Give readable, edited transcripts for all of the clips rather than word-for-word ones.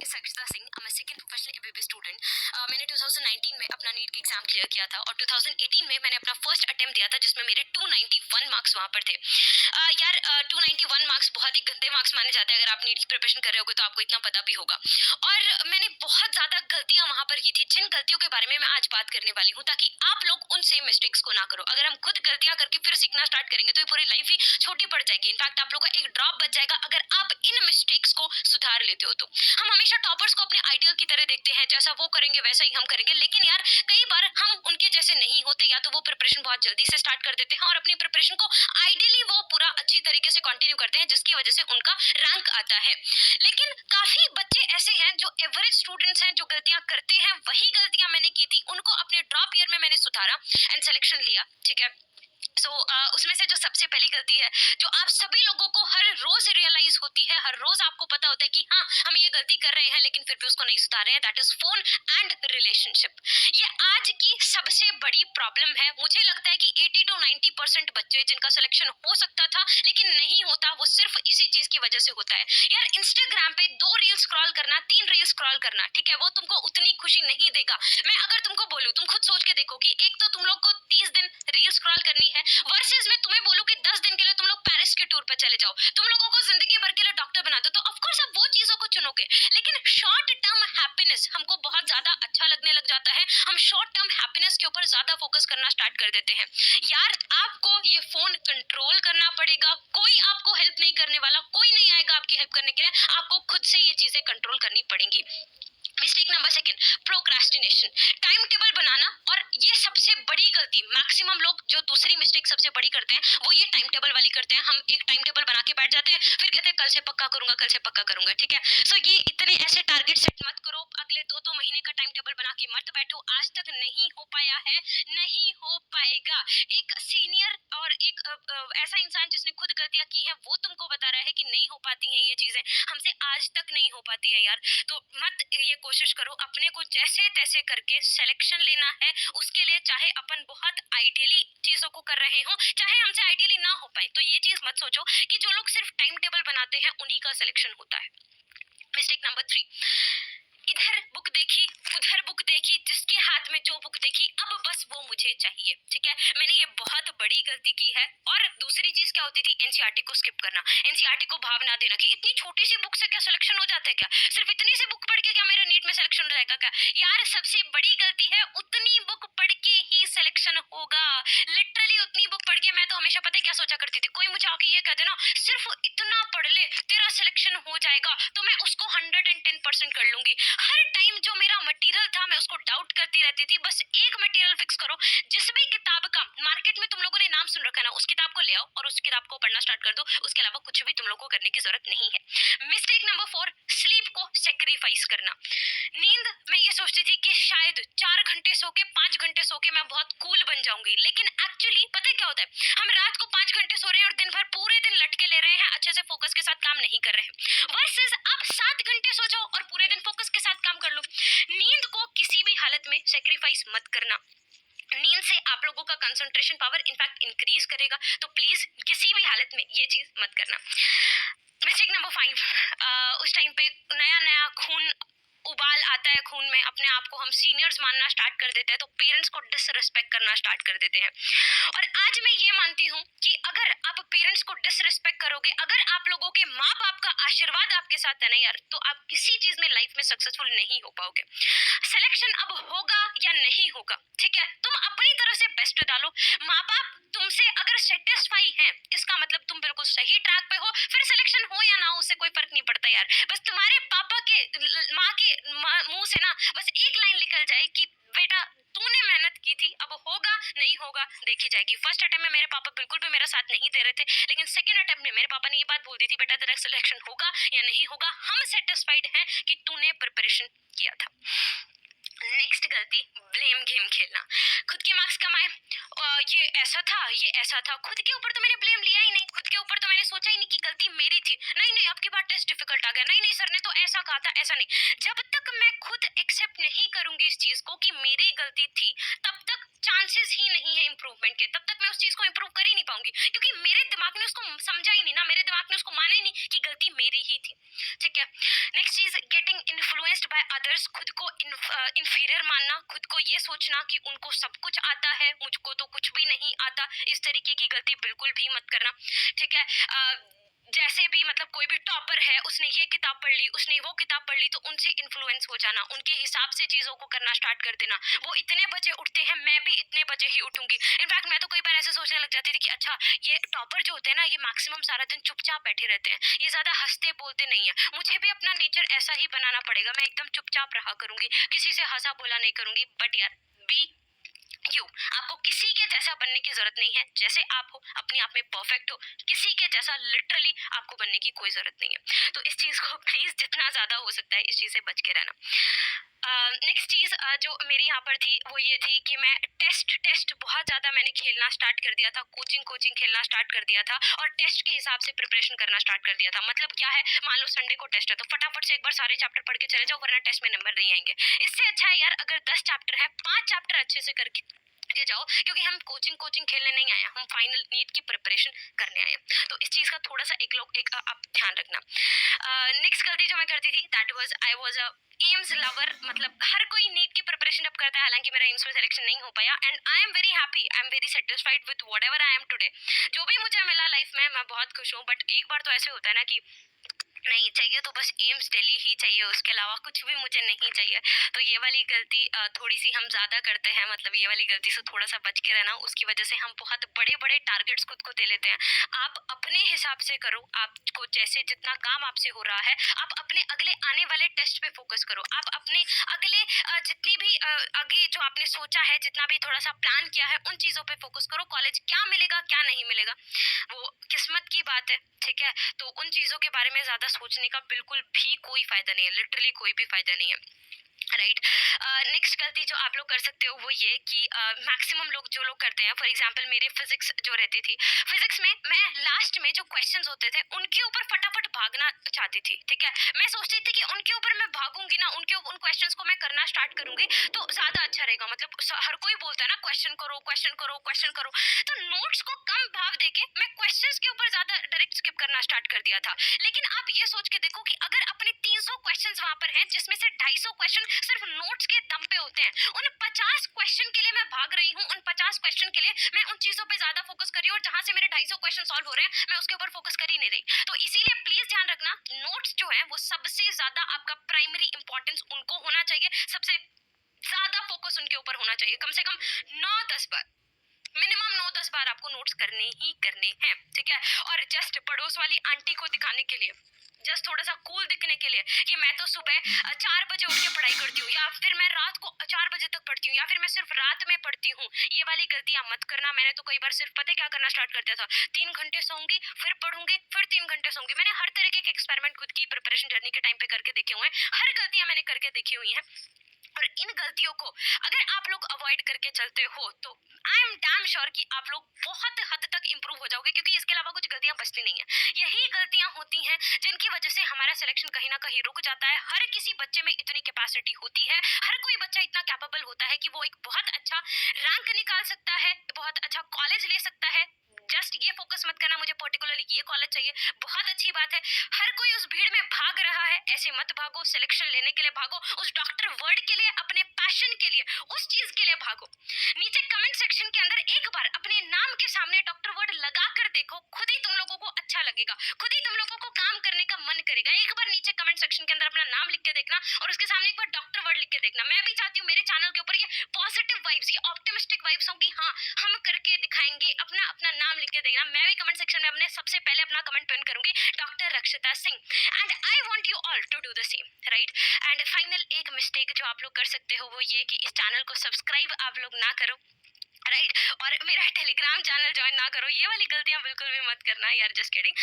सक्षता सिंह, मैं second professional MBBS student. मैंने 2019 में अपना नीट का एग्जाम क्लियर किया था और 2018 में मैंने अपना फर्स्ट अटेम्प्ट दिया था जिसमें मेरे 291 मार्क्स वहां पर थे। यार 291 मार्क्स बहुत ही गंदे मार्क्स माने जाते हैं। अगर आप नीट की प्रिपरेशन कर रहे होगे तो आपको इतना पता भी होगा। और मैंने बहुत ज्यादा गलतियां वहां पर की थी, जिन गलतियों के बारे में मैं आज बात करने वाली हूँ, ताकि आप लोग उन सेम मिस्टेक्स को ना करो। अगर हम खुद गलतियां करके फिर सीखना स्टार्ट करेंगे तो ये पूरी लाइफ ही छोटी पड़ जाएगी। इनफैक्ट आप लोग का एक ड्रॉप बच जाएगा अगर आप इन मिस्टेक्स को सुधार लेते हो तो। हम हमेशा टॉपर्स को अपने आइडियल की तरह देखते हैं, जैसा वो करेंगे वैसा ही हम करेंगे, लेकिन यार कई बार हम उनके जैसे नहीं होते। या तो वो प्रिपरेशन बहुत जल्दी से स्टार्ट कर देते हैं और अपनी प्रिपरेशन को आइडियली वो पूरा अच्छी तरीके से कंटिन्यू करते हैं, जिसकी वजह से उनका रैंक आता है। लेकिन काफी बच्चे ऐसे हैं जो एवरेज स्टूडेंट्स हैं, जो गलतियां करते हैं वही गलतियां मैंने की थी, उनको अपने ड्रॉप ईयर में मैंने सुधारा एंड सिलेक्शन लिया। ठीक है, उसमें से जो सबसे पहली गलती है, जो आप सभी लोगों को हर रोज रियलाइज होती है, हर रोज आपको पता होता है कि हाँ हम ये गलती कर रहे हैं लेकिन फिर भी उसको नहीं सुधार रहे हैं, that is phone and relationship. ये आज की सबसे बड़ी प्रॉब्लम है। मुझे लगता है कि 80 to 90% बच्चे जिनका सिलेक्शन हो सकता था लेकिन नहीं होता, वो सिर्फ इसी चीज की वजह से होता है। यार इंस्टाग्राम पे 2 रील स्क्रॉल करना, 3 रील स्क्रॉल करना, ठीक है, वो तुमको उतनी खुशी नहीं देगा। मैं अगर तुमको बोलूं, तुम खुद सोच के देखो कि एक तो तुम लोग को 30 दिन रील स्क्रॉल करनी है, वर्सेस मैं तुम्हें बोलूं कि 10 दिन के लिए तुम लोग पेरिस के टूर पे चले जाओ, तुम लोगों को जिंदगी भर के लिए डॉक्टर बना दो, तो ऑफ कोर्स आप वो चीजों को चुनोगे। लेकिन शॉर्ट टर्म हैप्पीनेस हमको बहुत ज्यादा अच्छा लगने लग जाता है, हम शॉर्ट टर्म हैप्पीनेस के ऊपर ज्यादा फोकस करना स्टार्ट कर देते हैं। यार आपको ये फोन कंट्रोल करना पड़ेगा, कोई आपको हेल्प नहीं करने वाला, कोई नहीं आएगा आपकी हेल्प करने के लिए, आपको खुद से ये चीजें कंट्रोल करनी पड़ेंगी। Mistake number second, procrastination, time table बनाना। और ये सबसे बड़ी गलती, मैक्सिमम लोग जो दूसरी मिस्टेक सबसे बड़ी करते हैं वो ये टाइम टेबल वाली करते हैं। हम एक टाइम टेबल बना के बैठ जाते हैं, फिर कहते हैं कल से पक्का करूंगा, कल से पक्का करूंगा। ठीक है, सो ये इतने ऐसे टारगेट सेट मत करो, अगले 2-2 महीने का टाइम टेबल बना के मत बैठो। आज तक नहीं हो पाया है, नहीं हो पाएगा। एक सीनियर और एक ऐसा इंसान जिसने खुद गलतियां की है वो तुमको बता रहा है कि नहीं हो पाती हैं ये चीजें, हमसे आज तक नहीं हो पाती है यार। तो मत ये कोशिश करो, अपने को जैसे तैसे करके सिलेक्शन लेना है। उसके लिए चाहे अपन बहुत आइडियली चीजों को कर रहे हो, चाहे हमसे आइडियली ना हो पाए, तो ये चीज मत सोचो कि जो लोग सिर्फ टाइम टेबल बनाते हैं उन्हीं का सिलेक्शन होता है। मिस्टेक नंबर 3, इधर बुक देखी उधर बुक देखी, जिसके हाथ में जो बुक देखी अब बस वो मुझे चाहिए। ठीक है, मैंने ये बहुत बड़ी गलती की है। और दूसरी चीज क्या होती थी, एनसीईआरटी को स्किप करना, एनसीईआरटी को भाव ना देना कि इतनी छोटी सी बुक से क्या सिलेक्शन हो जाता है, क्या सिर्फ इतनी सी बुक पढ़ के क्या मेरा नीट में सिलेक्शन हो जाएगा क्या? यार सबसे बड़ी गलती है, उतनी बुक पढ़ के ही सिलेक्शन होगा। लिटरली उतनी बुक पढ़ के मैं तो हमेशा पता है क्या सोचा करती थी, कोई मुझे आके ये कह देना सिर्फ इतना पढ़ ले तेरा सिलेक्शन हो जाएगा, तो मैं उसको 110% कर लूंगी। हर टाइम जो मेरा मटेरियल था मैं उसको डाउट करती रहती थी। बस एक मटेरियल फिक्स करो, जिस भी किताब का मार्केट में तुम लोगों ने नाम सुन रखा है ना, उस किताब को ले आओ और उस किताब को पढ़ना स्टार्ट कर दो। उसके अलावा कुछ भी तुम लोगों को करने की जरूरत नहीं है। मिस्टेक नंबर 4, स्लीप को सेक्रीफाइस करना। नींद, मैं ये सोचती थी कि शायद 4 घंटे सो के 5 घंटे सो के मैं बहुत कूल बन जाऊंगी, लेकिन एक्चुअली पता है क्या होता है, हम रात को 5 घंटे सो रहे हैं और दिन भर पूरे दिन लटके ले रहे हैं, अच्छे से फोकस के साथ काम नहीं कर रहे हैं। वर्सेस आप 7 घंटे सो जाओ और पूरे दिन फोकस के साथ काम कर लो। नींद को किसी भी हालत में सेक्रीफाइस मत करना। नींद से आप लोगों का कंसंट्रेशन पावर इनफैक्ट इंक्रीज करेगा, तो प्लीज किसी भी हालत में ये चीज मत करना। मिस्टेक नंबर 5, उस टाइम पे नया नया खून उबाल आता है खून में, अपने आप को हम सीनियर्स मानना स्टार्ट कर देते हैं, तो पेरेंट्स को डिसरिस्पेक्ट करना स्टार्ट कर देते हैं। और आज मैं ये मानती हूँ कि अगर आप पेरेंट्स को डिसरिस्पेक्ट करोगे, अगर आप लोगों के माँ बाप का आशीर्वाद आपके साथ है ना यार, तो आप किसी चीज में लाइफ में सक्सेसफुल नहीं हो पाओगे। सिलेक्शन अब होगा या नहीं होगा, ठीक है, तुम अपनी तरफ से बेस्ट डालो। माँ बाप तुमसे अगर सेटिस्फाई हैं, इसका मतलब तुम बिल्कुल सही ट्रैक पे हो, फिर सिलेक्शन हो या ना हो उससे कोई फर्क नहीं पड़ता यार। बस तुम्हारे पापा के माँ के मुंह से ना बस एक लाइन निकल जाए कि बेटा तूने मेहनत की थी, अब होगा नहीं होगा देखी जाएगी। फर्स्ट अटेम्प्ट में मेरे पापा बिल्कुल भी मेरा साथ नहीं दे रहे थे, लेकिन सेकंड अटेम्प्ट में मेरे पापा ने ये बात बोल दी थी, बेटा तेरा सिलेक्शन होगा या नहीं होगा, हम सेटिस्फाइड हैं कि तूने प्रिपरेशन किया था। नेक्स्ट गलती, ब्लेम गेम खेलना। खुद के मार्क्स कमाए, ये ऐसा था ये ऐसा था, खुद के ऊपर तो मैंने ब्लेम लिया ही नहीं, खुद के ऊपर तो मैंने सोचा ही नहीं कि गलती मेरी थी। नहीं नहीं आपकी बात टेस्ट डिफिकल्ट आ गया, नहीं नहीं सर ने तो ऐसा कहा था, ऐसा नहीं। जब तक मैं खुद एक्सेप्ट नहीं करूंगी इस चीज को कि मेरी गलती थी, तब तक चांसेस ही नहीं है इंप्रूवमेंट के, तब तक मैं उस चीज को इंप्रूव कर ही नहीं पाऊंगी, क्योंकि मेरे दिमाग ने उसको समझा ही नहीं ना, मेरे दिमाग ने उसको माना ही नहीं कि गलती मेरी ही थी। ठीक है, नेक्स्ट चीज, getting influence judged by others, खुद को इंफीरियर मानना, खुद को ये सोचना कि उनको सब कुछ आता है, मुझको तो कुछ भी नहीं आता, इस तरीके की गलती बिल्कुल भी मत करना, ठीक है। जैसे भी मतलब कोई भी टॉपर है, उसने ये किताब पढ़ ली, उसने वो किताब पढ़ ली, तो उनसे इन्फ्लुएंस हो जाना, उनके हिसाब से चीज़ों को करना स्टार्ट कर देना। वो इतने बजे उठते हैं, मैं भी इतने बजे ही उठूंगी। इनफैक्ट मैं तो कई बार ऐसे सोचने लग जाती थी कि अच्छा, ये टॉपर जो होते हैं ना, ये मैक्सिमम सारा दिन चुपचाप बैठे रहते हैं, ये ज़्यादा हंसते बोलते नहीं है, मुझे भी अपना नेचर ऐसा ही बनाना पड़ेगा, मैं एकदम चुपचाप रहा करूंगी, किसी से हंसा बोला नहीं करूंगी। बट यार, बी यू, आपको किसी के जैसा बनने की जरूरत नहीं है, जैसे आप हो अपने आप में परफेक्ट हो, किसी के जैसा लिटरली आपको बनने की कोई जरूरत नहीं है। तो इस चीज को प्लीज जितना ज्यादा हो सकता है इस चीज से बच के रहना। नेक्स्ट चीज जो मेरी यहाँ पर थी वो ये थी कि मैं टेस्ट टेस्ट बहुत ज्यादा मैंने खेलना स्टार्ट कर दिया था, कोचिंग कोचिंग खेलना स्टार्ट कर दिया था, और टेस्ट के हिसाब से प्रिपरेशन करना स्टार्ट कर दिया था। मतलब क्या है, मान लो संडे को टेस्ट है तो फटाफट से एक बार सारे चैप्टर पढ़ के चले जाओ, वरना टेस्ट में नंबर नहीं आएंगे। इससे अच्छा है यार, अगर 10 चैप्टर है, 5 चैप्टर अच्छे से करके के जाओ, क्योंकि हम कोचिंग कोचिंग खेलने नहीं आए, हम फाइनल नीट की प्रिपरेशन करने आए। तो इस चीज का थोड़ा सा एक आप ध्यान रखना। नेक्स्ट गलती जो मैं करती थी, that was I was a AIIMS lover. मतलब हर कोई नीट की प्रिपरेशन अब करता है, हालांकि मेरा एम्स में सिलेक्शन नहीं हो पाया, and I am very happy, I am very satisfied with what ever I am today. जो भी मुझे मिला लाइफ में, मैं बहुत खुश हूँ। बट एक बार तो ऐसे होता है ना कि नहीं चाहिए तो बस एम्स दिल्ली ही चाहिए, उसके अलावा कुछ भी मुझे नहीं चाहिए। तो ये वाली गलती थोड़ी सी हम ज़्यादा करते हैं, मतलब ये वाली गलती से थोड़ा सा बच के रहना। उसकी वजह से हम बहुत बड़े बड़े टारगेट्स खुद को दे लेते हैं। आप अपने हिसाब से करो, आपको जैसे जितना काम आपसे हो रहा है, आप अपने अगले आने वाले टेस्ट पे फोकस करो, आप अपने अगले जितनी भी आगे जो आपने सोचा है, जितना भी थोड़ा सा प्लान किया है, उन चीज़ों पे फोकस करो। कॉलेज क्या मिलेगा क्या नहीं मिलेगा वो किस्मत की बात है, ठीक है। तो उन चीज़ों के बारे में ज़्यादा सोचने का बिल्कुल भी कोई फायदा नहीं है, लिटरली कोई भी फायदा नहीं है, राइट। नेक्स्ट गलती जो आप लोग कर सकते हो वो ये कि मैक्सिमम लोग जो लोग करते हैं, फॉर एग्जांपल मेरे फिजिक्स जो रहती थी, फिजिक्स में मैं लास्ट में जो क्वेश्चंस होते थे उनके ऊपर फटाफट भागना चाहती थी, ठीक है। मैं सोचती थी कि उनके ऊपर मैं भागूंगी ना, उन क्वेश्चंस को मैं करना स्टार्ट करूंगी तो ज्यादा अच्छा रहेगा। मतलब हर कोई बोलता है ना, क्वेश्चन करो क्वेश्चन करो क्वेश्चन करो, तो नोट्स को कम भाव देके मैं क्वेश्चंस के ऊपर ज्यादा डायरेक्ट स्किप करना स्टार्ट कर दिया था। लेकिन आप ये सोच के देखो कि अगर अपने 300 क्वेश्चंस वहां पर हैं, जिसमें से 250 क्वेश्चन सिर्फ नोट्स के दम पे होते हैं, उन 50 क्वेश्चन के लिए मैं भाग रही हूँ, उन 50 क्वेश्चन के लिए मैं उन चीजों पे ज्यादा फोकस कर रही हूँ, और जहां से मेरे 250 क्वेश्चन सॉल्व हो रहे हैं मैं उसके ऊपर फोकस कर ही नहीं रही। तो इसीलिए प्लीज ध्यान रखना, नोट्स जो है वो सबसे ज्यादा आपका प्राइमरी इंपॉर्टेंस उनको होना चाहिए, सबसे ज्यादा फोकस उनके ऊपर होना चाहिए। कम से कम 9-10 बार, मिनिमम 9-10 बार आपको नोट्स करने ही करने हैं, ठीक है। और जस्ट पड़ोस वाली आंटी को दिखाने के लिए, जस्ट थोड़ा सा कूल दिखने के लिए कि मैं तो सुबह 4 बजे उठ के पढ़ाई करती हूँ, या फिर मैं रात को 4 बजे तक पढ़ती हूँ, या फिर मैं सिर्फ रात में पढ़ती हूँ, ये वाली गलतियां मत करना। मैंने तो कई बार सिर्फ पता है क्या करना स्टार्ट कर दिया था, 3 घंटे सोऊंगी, फिर पढ़ूंगी, फिर 3 घंटे सोऊंगी। मैंने हर तरीके के एक्सपेरिमेंट खुद की प्रिपरेशन जर्नी के टाइम पे करके देखे हुए हैं, हर गलतियां मैंने करके देखी हुई हैं। और इन गलतियों को अगर आप लोग अवॉइड करके चलते हो तो आई एम डैम श्योर कि आप लोग बहुत हद तक इंप्रूव हो जाओगे, क्योंकि इसके अलावा कुछ गलतियां बचती नहीं है। यही गलतियां होती हैं जिनकी वजह से हमारा सिलेक्शन कहीं ना कहीं रुक जाता है। हर किसी बच्चे में इतनी कैपेसिटी होती है, हर कोई बच्चा इतना कैपेबल होता है कि वो एक बहुत अच्छा रैंक निकाल सकता है, बहुत अच्छा कॉलेज ले सकता है। जस्ट ये फोकस मत करना मुझे पर्टिकुलरली ये कॉलेज चाहिए, बहुत अच्छी बात है। हर कोई उस भीड़ में भाग रहा है, ऐसे मत भागो, सिलेक्शन लेने के लिए भागो, उस डॉक्टर वर्ड के लिए, अपने पैशन के लिए, उस चीज के लिए भागो। नीचे कमेंट सेक्शन के अंदर एक बार अपने नाम के सामने डॉक्टर वर्ड लगा कर देखो, खुद ही तुम लोगों को अच्छा लगेगा, खुद ही तुम लोगों को काम करने का मन करेगा। एक बार नीचे कमेंट सेक्शन के अंदर अपना नाम लिख के देखना, और उसके सामने एक बार डॉक्टर वर्ड लिख के देखना। मैं भी चाहती हूँ मेरे चैनल के ऊपर ये पॉजिटिव वाइब्स, ये ऑप्टिमिस्टिक वाइब्स हों कि हाँ हम करके दिखाएंगे। अपना अपना नाम लिख के देखना, मैं भी कमेंट सेक्शन में अपने सबसे पहले अपना कमेंट पिन करूंगी, doctor Rakshita Singh, and I want you all to do the same, right. And final एक मिस्टेक जो आप लोग कर सकते हो वो ये कि इस चैनल को सब्सक्राइब आप लोग ना करो, राइट, और मेरा टेलीग्राम चैनल ज्वाइन ना करो। ये वाली गलतियां बिल्कुल भी मत करना यार, जस्ट किडिंग।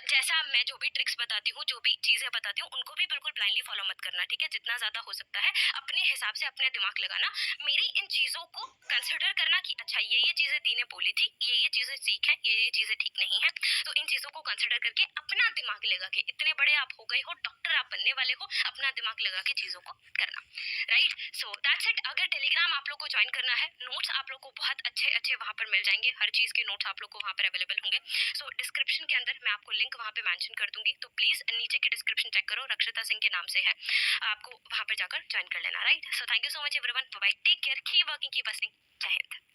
जैसा मैं जो भी ट्रिक्स बताती हूँ, जो भी चीजें बताती हूँ, उनको भी बिल्कुल ब्लाइंडली फॉलो मत करना, ठीक है। जितना ज्यादा हो सकता है अपने हिसाब से अपने दिमाग लगाना, मेरी इन चीजों को कंसिडर करना कि अच्छा ये चीजें दी ने बोली थी, ये चीजें ठीक है, ये चीजें ठीक नहीं है, तो इन चीजों को कंसिडर करके अपना दिमाग लगा के, इतने बड़े आप हो गए हो, डॉक्टर आप बनने वाले हो, अपना दिमाग लगा के चीजों को करना, राइट। So that's it. अगर टेलीग्राम आप लोग को ज्वाइन करना है, नोट्स आप लोग को बहुत अच्छे वहाँ पर मिल जाएंगे, हर चीज़ के नोट्स आप लोग को वहाँ पर अवेलेबल होंगे। सो डिस्क्रिप्शन के अंदर मैं आपको लिंक वहाँ पे मेंशन कर दूंगी, तो प्लीज़ नीचे की डिस्क्रिप्शन चेक करो, रक्षिता सिंह के नाम से है, आपको वहाँ पर जाकर ज्वाइन कर लेना, right. So thank you so much everyone, bye, take care, keep working, keep hustling, Jai Hind.